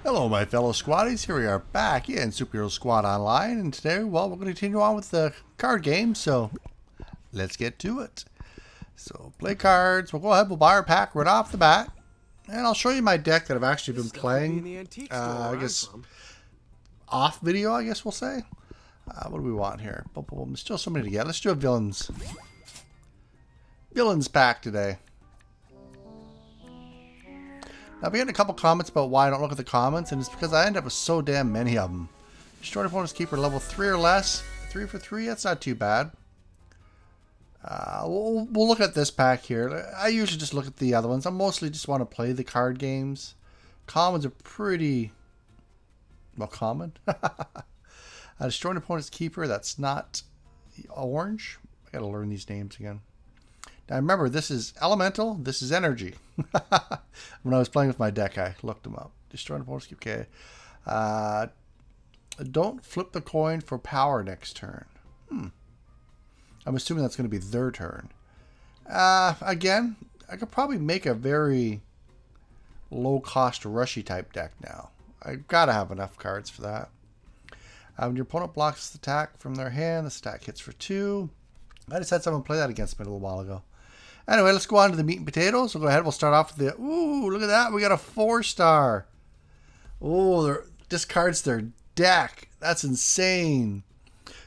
Hello, my fellow squaddies. Here we are back in Superhero Squad Online, and today, well, we're going to continue on with the card game, so let's get to it. So, play cards. We'll go ahead, we'll buy our pack right off the bat, and I'll show you my deck that I've actually been playing, I guess, off video, I guess we'll say. What do we want here? Boom, boom, boom. There's still so many to get. Let's do a Villains pack today. Now, I've getting a couple comments about why I don't look at the comments, and it's because I end up with so damn many of them. Destroy opponent's keeper level 3 or less. 3 for 3, that's not too bad. We'll look at this pack here. I usually just look at the other ones. I mostly just want to play the card games. Commons are pretty, well, common. Destroy an opponent's keeper, that's not orange. I gotta learn these names again. Now remember, this is elemental, this is energy. When I was playing with my deck, I looked them up. Destroy an opponent's keeper. Okay. Don't flip the coin for power next turn. I'm assuming that's going to be their turn. Again, I could probably make a very low-cost rushy type deck now. I've got to have enough cards for that. When your opponent blocks the attack from their hand, the stack hits for 2. I just had someone play that against me a little while ago. Anyway, let's go on to the meat and potatoes. We'll go ahead. We'll start off with the... Ooh, look at that. We got a 4-star. Oh, discards their deck. That's insane.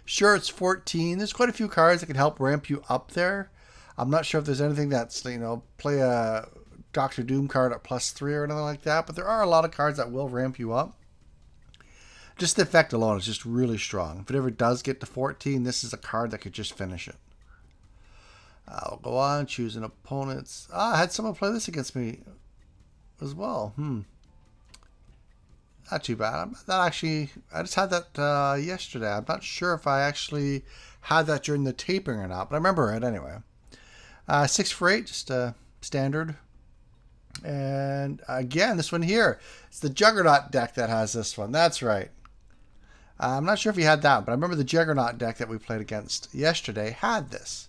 Sure, it's 14. There's quite a few cards that can help ramp you up there. I'm not sure if there's anything that's, you know, play a Doctor Doom card at +3 or anything like that. But there are a lot of cards that will ramp you up. Just the effect alone is just really strong. If it ever does get to 14, this is a card that could just finish it. I'll go on, choose an opponent's... I had someone play this against me as well. Not too bad. I just had that yesterday. I'm not sure if I actually had that during the taping or not, but I remember it anyway. 6 for 8, just standard. And again, this one here. It's the Juggernaut deck that has this one. That's right. I'm not sure if he had that, but I remember the Juggernaut deck that we played against yesterday had this.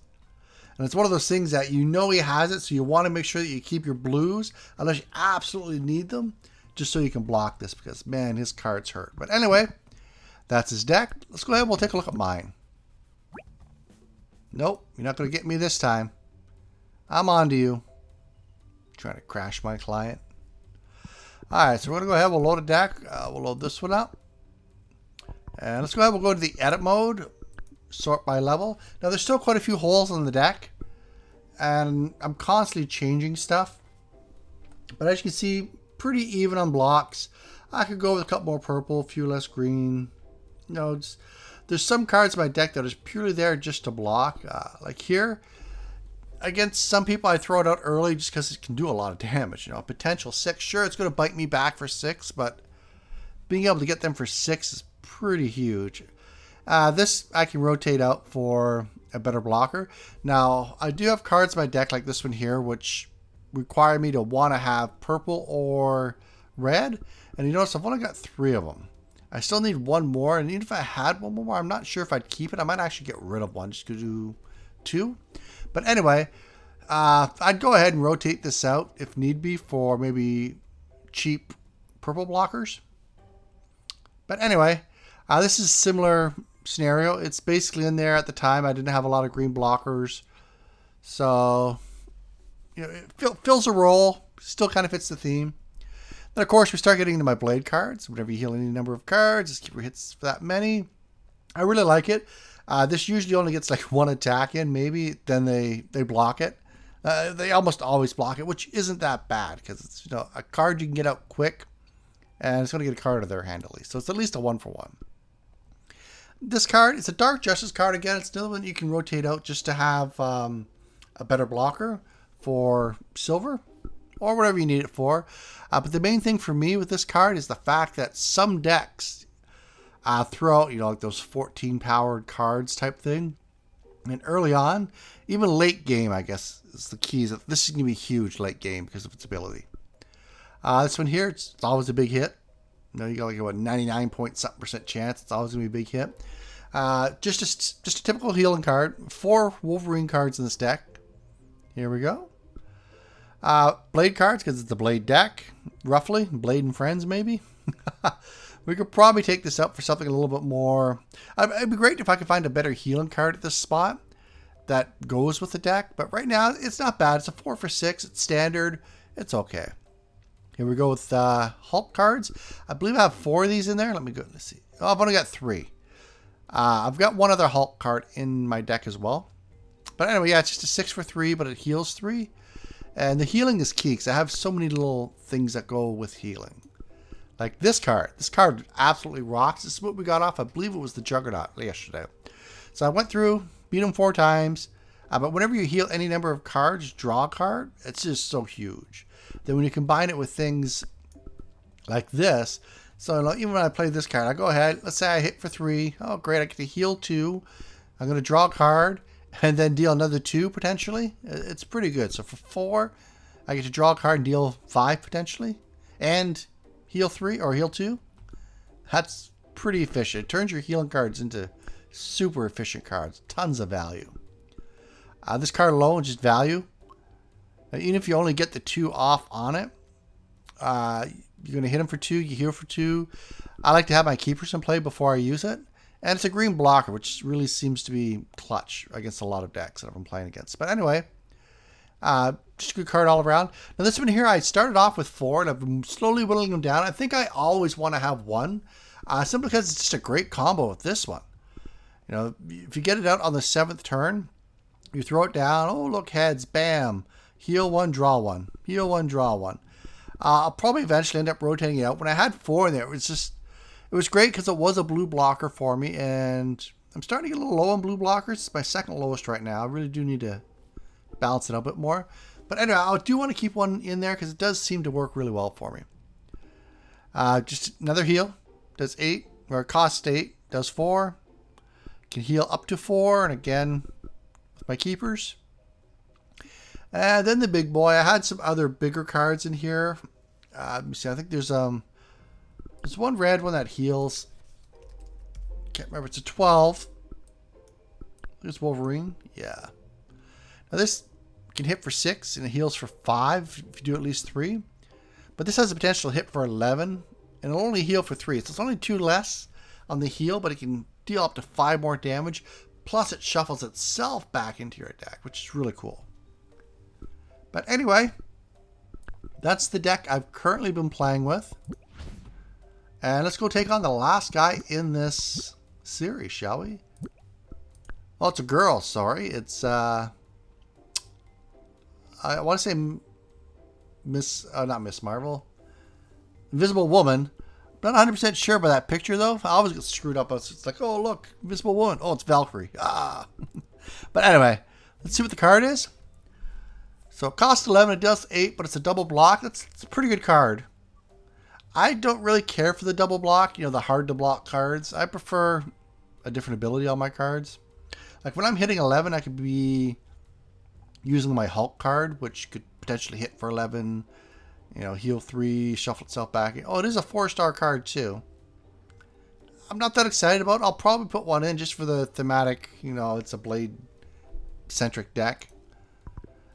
And it's one of those things that you know he has it, so you want to make sure that you keep your blues, unless you absolutely need them, just so you can block this, because, man, his cards hurt. But anyway, that's his deck. Let's go ahead and we'll take a look at mine. Nope, you're not going to get me this time. I'm on to you. Trying to crash my client. Alright, so we're going to go ahead, we'll load a deck. We'll load this one up. And let's go ahead, we'll go to the edit mode. Sort by level. Now there's still quite a few holes in the deck, and I'm constantly changing stuff, but as you can see, pretty even on blocks. I could go with a couple more purple, a few less green. You know, there's some cards in my deck that is purely there just to block, like here. Against some people I throw it out early just because it can do a lot of damage. You know, potential 6, sure, it's going to bite me back for 6, but being able to get them for 6 is pretty huge. This I can rotate out for a better blocker. Now, I do have cards in my deck like this one here, which require me to want to have purple or red. And you notice I've only got 3 of them. I still need one more, and even if I had one more, I'm not sure if I'd keep it. I might actually get rid of one just to do 2. But anyway, I'd go ahead and rotate this out if need be for maybe cheap purple blockers. But anyway, this is similar scenario. It's basically in there at the time. I didn't have a lot of green blockers, so you know, it fills a role. Still kind of fits the theme. Then of course we start getting into my blade cards. Whenever you heal any number of cards, just keep your hits for that many. I really like it. This usually only gets like 1 attack in, maybe. Then they block it. They almost always block it, which isn't that bad because it's, you know, a card you can get out quick, and it's going to get a card out of their hand at least. So it's at least a 1-for-1. This card, it's a Dark Justice card again. It's another one you can rotate out just to have a better blocker for silver or whatever you need it for. But the main thing for me with this card is the fact that some decks throw out, you know, like those 14 powered cards type thing. And early on, even late game, I guess, is the key. This is going to be huge late game because of its ability. This one here, it's always a big hit. You know, you got like a 99 point something % chance. It's always gonna be a big hit. Just a typical healing card. 4 Wolverine cards in this deck. Here we go. Blade cards because it's a Blade deck, roughly. Blade and Friends maybe. We could probably take this up for something a little bit more. It'd be great if I could find a better healing card at this spot that goes with the deck. But right now, it's not bad. It's a 4 for 6. It's standard. It's okay. Here we go with Hulk cards. I believe I have 4 of these in there. Let me go. Let's see. Oh, I've only got 3. I've got one other Hulk card in my deck as well. But anyway, yeah, it's just a 6 for 3, but it heals 3. And the healing is key because I have so many little things that go with healing. Like this card. This card absolutely rocks. This is what we got off. I believe it was the Juggernaut yesterday. So I went through, beat him 4 times. But whenever you heal any number of cards, draw a card, it's just so huge. Then when you combine it with things like this, so even when I play this card, I go ahead, let's say I hit for 3. Oh, great, I get to heal 2. I'm going to draw a card and then deal another 2 potentially. It's pretty good. So for 4, I get to draw a card and deal 5 potentially. And heal 3 or heal 2. That's pretty efficient. It turns your healing cards into super efficient cards. Tons of value. This card alone is just value. Even if you only get the 2 off on it, you're going to hit him for 2, you heal for 2. I like to have my keepers in play before I use it. And it's a green blocker, which really seems to be clutch against a lot of decks that I've been playing against. But anyway, just a good card all around. Now this one here, I started off with 4 and I've been slowly whittling them down. I think I always want to have 1, simply because it's just a great combo with this one. You know, if you get it out on the 7th turn, you throw it down. Oh, look, heads, bam. Heal 1, draw 1. Heal 1, draw 1. I'll probably eventually end up rotating it out. When I had 4 in there, it was great because it was a blue blocker for me, and I'm starting to get a little low on blue blockers. It's my second lowest right now. I really do need to balance it out a bit more. But anyway, I do want to keep 1 in there because it does seem to work really well for me. Just another heal. Does 8, or it costs 8. Does 4. Can heal up to 4, and again, with my keepers. And then the big boy. I had some other bigger cards in here. Let me see. I think there's one red one that heals. Can't remember. It's a 12. There's Wolverine. Yeah. Now this can hit for 6 and it heals for 5 if you do at least 3. But this has the potential to hit for 11 and it'll only heal for 3. So it's only 2 less on the heal, but it can deal up to 5 more damage. Plus it shuffles itself back into your deck, which is really cool. But anyway, that's the deck I've currently been playing with. And let's go take on the last guy in this series, shall we? Well, it's a girl, sorry. It's, I want to say not Miss Marvel. Invisible Woman. I'm not 100% sure by that picture, though. I always get screwed up. It's like, oh, look, Invisible Woman. Oh, it's Valkyrie. Ah. But anyway, let's see what the card is. So it costs 11, it does 8, but it's a double block. It's a pretty good card. I don't really care for the double block, you know, the hard to block cards. I prefer a different ability on my cards. Like when I'm hitting 11, I could be using my Hulk card, which could potentially hit for 11, you know, heal 3, shuffle itself back. Oh, it is a 4-star card too. I'm not that excited about it. I'll probably put 1 in just for the thematic, you know, it's a blade-centric deck.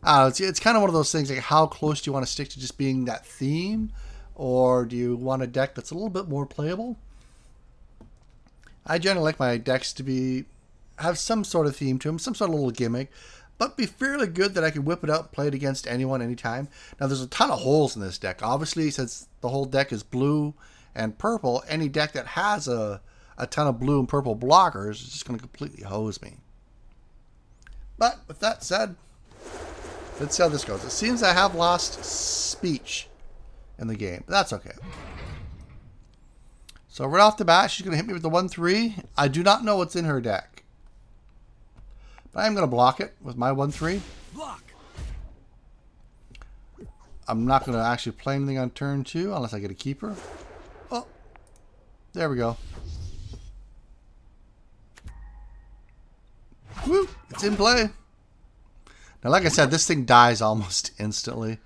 It's kind of one of those things, like how close do you want to stick to just being that theme? Or do you want a deck that's a little bit more playable? I generally like my decks to have some sort of theme to them, some sort of little gimmick, but be fairly good that I can whip it out and play it against anyone, anytime. Now, there's a ton of holes in this deck. Obviously, since the whole deck is blue and purple, any deck that has a ton of blue and purple blockers is just going to completely hose me. But with that said, let's see how this goes. It seems I have lost speech in the game, but that's okay. So right off the bat, she's going to hit me with the 1-3. I do not know what's in her deck, but I'm going to block it with my 1-3. Block. I'm not going to actually play anything on turn 2 unless I get a keeper. Oh, there we go. Woo, it's in play. Now, like I said, this thing dies almost instantly.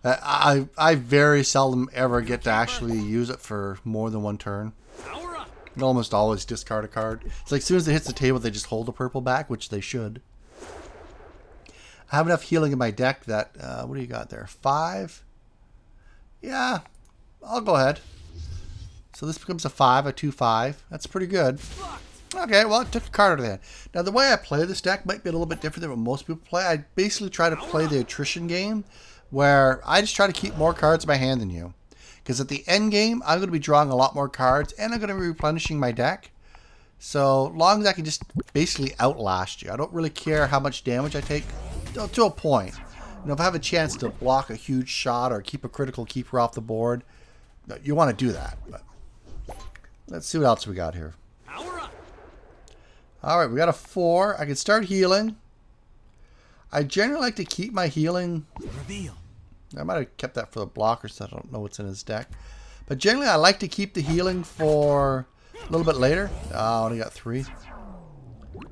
I very seldom ever get to actually use it for more than 1 turn. I almost always discard a card. It's like as soon as it hits the table, they just hold the purple back, which they should. I have enough healing in my deck that, what do you got there? 5? Yeah, I'll go ahead. So this becomes a 5, a 2-5. That's pretty good. Okay, well, it took a card out of the hand. Now, the way I play this deck might be a little bit different than what most people play. I basically try to play the attrition game, where I just try to keep more cards in my hand than you. Because at the end game, I'm going to be drawing a lot more cards, and I'm going to be replenishing my deck. So long as I can just basically outlast you. I don't really care how much damage I take, to a point. You know, if I have a chance to block a huge shot or keep a critical keeper off the board, you want to do that. But let's see what else we got here. Alright, we got a 4. I can start healing. I generally like to keep my healing. Reveal. I might have kept that for the blocker, so I don't know what's in his deck. But generally, I like to keep the healing for a little bit later. Oh, I only got 3.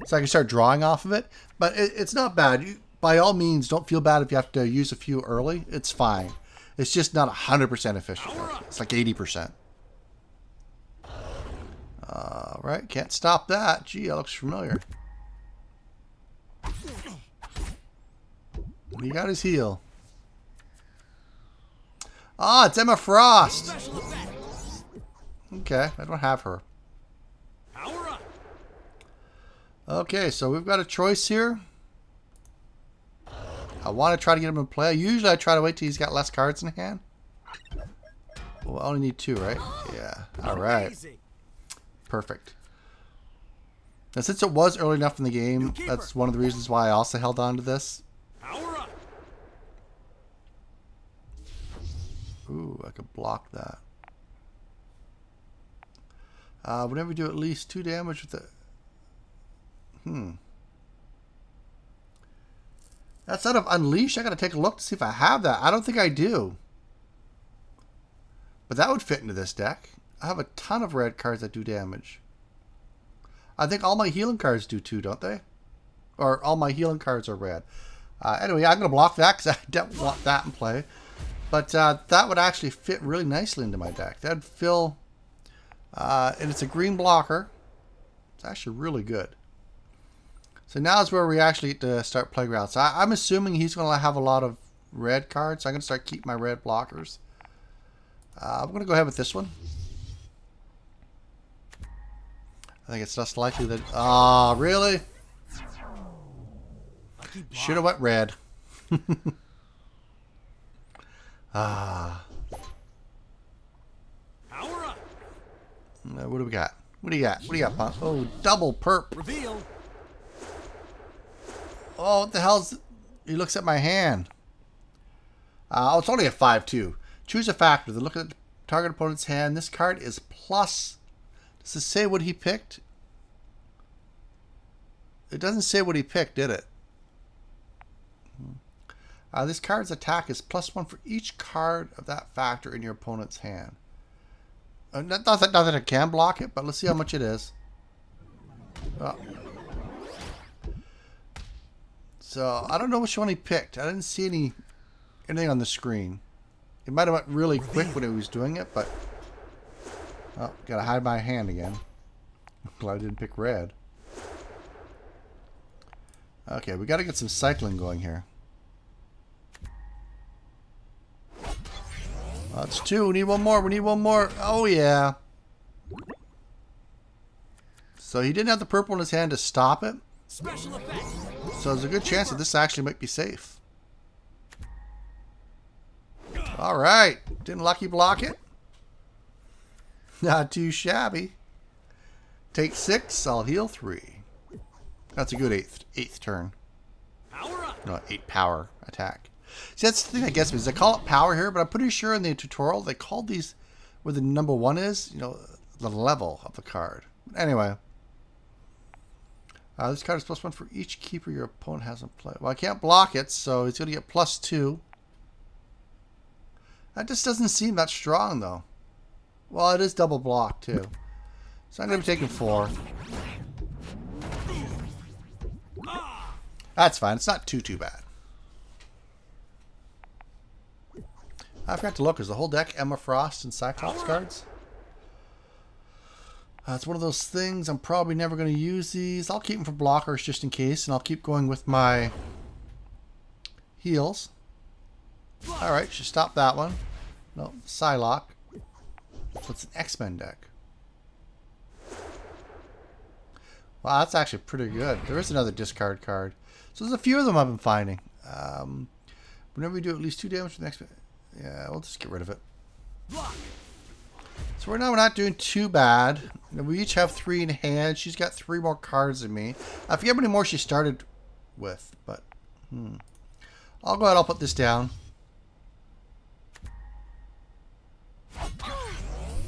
So I can start drawing off of it. But it's not bad. You, by all means, don't feel bad if you have to use a few early. It's fine. It's just not 100% efficient. It's like 80%. Alright, can't stop that. Gee, that looks familiar. He got his heal. Ah, it's Emma Frost. Okay, I don't have her. Okay, so we've got a choice here. I want to try to get him in play. Usually I try to wait till he's got less cards in hand. Well, I only need 2, right? Yeah. Alright. Perfect. Now, since it was early enough in the game, that's one of the reasons why I also held on to this. Ooh, I could block that. Whenever we do at least 2 damage with it. That's out of Unleash. I gotta take a look to see if I have that. I don't think I do. But that would fit into this deck. I have a ton of red cards that do damage. I think all my healing cards do too, don't they? Or all my healing cards are red. Anyway, I'm going to block that because I don't want that in play. But that would actually fit really nicely into my deck. That'd fill... and it's a green blocker. It's actually really good. So now is where we actually get to start Playground. So I'm assuming he's going to have a lot of red cards. So I'm going to start keeping my red blockers. I'm going to go ahead with this one. I think it's less likely that... Ah, really? Should have went red. Ah. What do we got? What do you got? What do you got, Punk? Oh, double perp. Reveal. Oh, what the hell's... He looks at my hand. Oh, it's only a 5-2. Choose a factor. Then look at the target opponent's hand. This card is plus... Does it say what he picked? It doesn't say what he picked, did it? This card's attack is +1 for each card of that factor in your opponent's hand. Not that I can block it, but let's see how much it is. So, I don't know which one he picked. I didn't see anything on the screen. It might have went really quick when he was doing it, but... Oh, gotta hide my hand again. Glad I didn't pick red. Okay, we gotta get some cycling going here. That's 2. We need one more. We need one more. Oh, yeah. So he didn't have the purple in his hand to stop it. Special effect. So there's a good chance that this actually might be safe. Alright. Didn't Lucky block it? Not too shabby. Take 6. I'll heal 3. That's a good 8th turn. No, 8 power attack. See, that's the thing that gets me, is they call it power here, but I'm pretty sure in the tutorial they called these where the number 1 is, you know, the level of the card. Anyway. This card is +1 for each keeper your opponent has in play. Well, I can't block it, so he's going to get +2. That just doesn't seem that strong, though. Well, it is double blocked, too. So I'm going to be taking 4. That's fine. It's not too bad. I forgot to look. Is the whole deck Emma Frost and Cyclops cards? It's one of those things. I'm probably never going to use these. I'll keep them for blockers just in case, and I'll keep going with my heals. Alright, should stop that one. No, Psylocke. So it's an X-Men deck. Wow, that's actually pretty good. There is another discard card. So there's a few of them I've been finding. Whenever we do at least 2 damage with the X-Men. Yeah, we'll just get rid of it. So right now we're not doing too bad. We each have 3 in hand. She's got 3 more cards than me. I forget how many more she started with, but I'll go ahead. I'll put this down.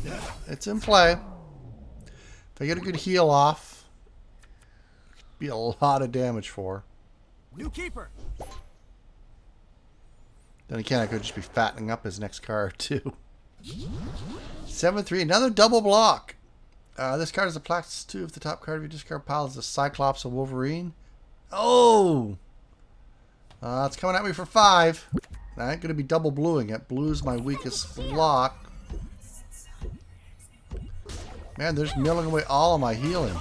Yeah, it's in play. If I get a good heal off, it could be a lot of damage for her. New keeper. Then again, I could just be fattening up his next card too. 7-3, another double block. This card is a +2 if the top card of your discard pile is a Cyclops or Wolverine. Oh! It's coming at me for 5. I ain't going to be double bluing it. Blue's my weakest block. Man, they're just milling away all of my healing.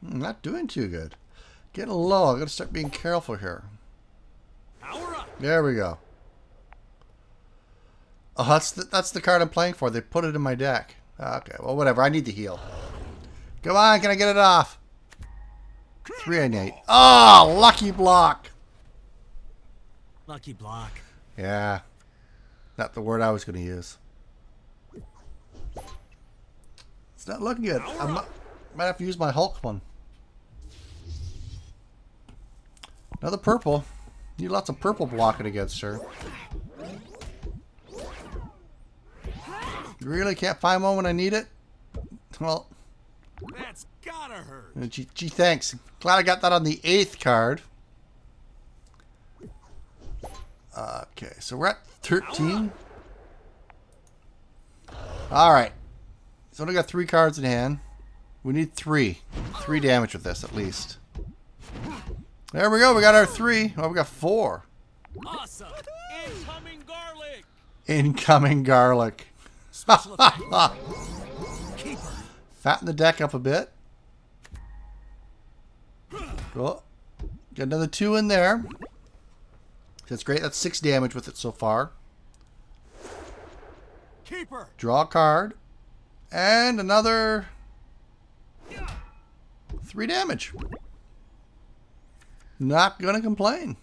Not doing too good. Getting low. I got to start being careful here. There we go. Oh, that's the card I'm playing for. They put it in my deck. Okay, well, whatever. I need the heal. Come on, can I get it off? 3 and 8. Oh, lucky block. Lucky block. Yeah. Not the word I was going to use. It's not looking good. Might have to use my Hulk one. Another purple. Need lots of purple blocking against her. Really can't find one when I need it? Well, that's gotta hurt. Gee, thanks. Glad I got that on the 8th card. Okay, so we're at 13. Alright. So only got 3 cards in hand. We need 3. 3 damage with this, at least. There we go. We got our 3. Oh, we got 4. Awesome. Incoming garlic. Incoming garlic. Special effect. Keeper. Fatten the deck up a bit. Oh, got another 2 in there. That's great. That's 6 damage with it so far. Keeper. Draw a card. And another 3 damage. Not gonna complain.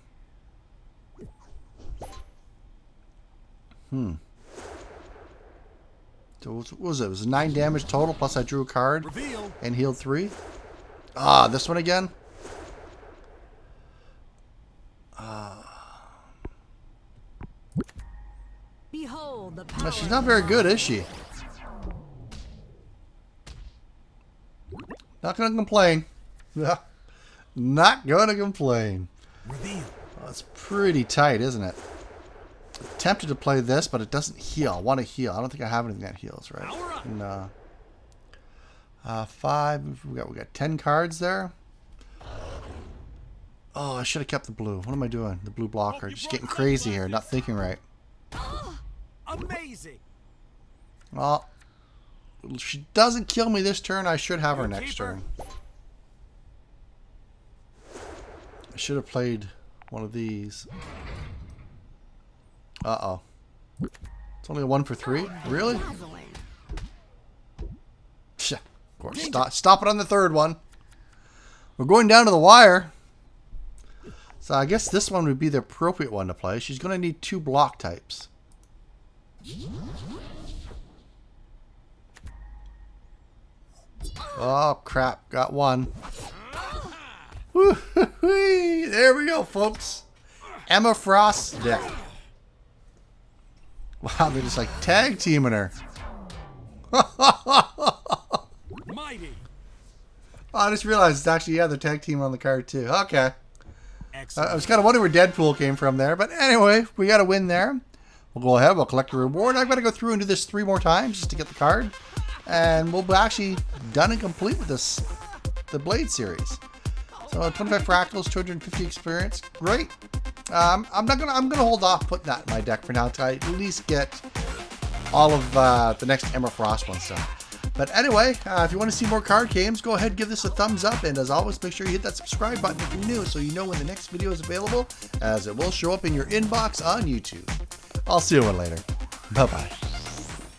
So what was it? It was 9 damage total, plus I drew a card. Reveal. And healed 3. Ah, this one again? Behold the power. No, she's not very good, is she? Not gonna complain. Not gonna complain. Reveal. Oh, it's pretty tight, isn't it? Tempted to play this, but it doesn't heal. I want to heal. I don't think I have anything that heals, right? No. 5. We got 10 cards there. Oh, I should have kept the blue. What am I doing? The blue blocker. Just getting crazy here. Not thinking right. Amazing. Well, if she doesn't kill me this turn, I should have her next turn. I should have played one of these. Uh-oh. It's only a 1 for 3? Really? Psh, of course. Stop it on the 3rd one. We're going down to the wire. So I guess this one would be the appropriate one to play. She's going to need 2 block types. Oh, crap. Got 1. There we go, folks. Emma Frost's deck. Wow, they're just like tag teaming her. Mighty. I just realized it's actually, yeah, the tag team on the card too. Okay. Excellent. I was kind of wondering where Deadpool came from there. But anyway, we got a win there. We'll go ahead. We'll collect the reward. I've got to go through and do this 3 more times just to get the card. And we'll be actually done and complete with this, the Blade series. So 25 fractals, 250 experience. Great. I'm gonna hold off putting that in my deck for now until I at least get all of the next Emma Frost ones done. But anyway, if you want to see more card games, go ahead, give this a thumbs up. And as always, make sure you hit that subscribe button if you're new so you know when the next video is available, as it will show up in your inbox on YouTube. I'll see you one later. Bye-bye.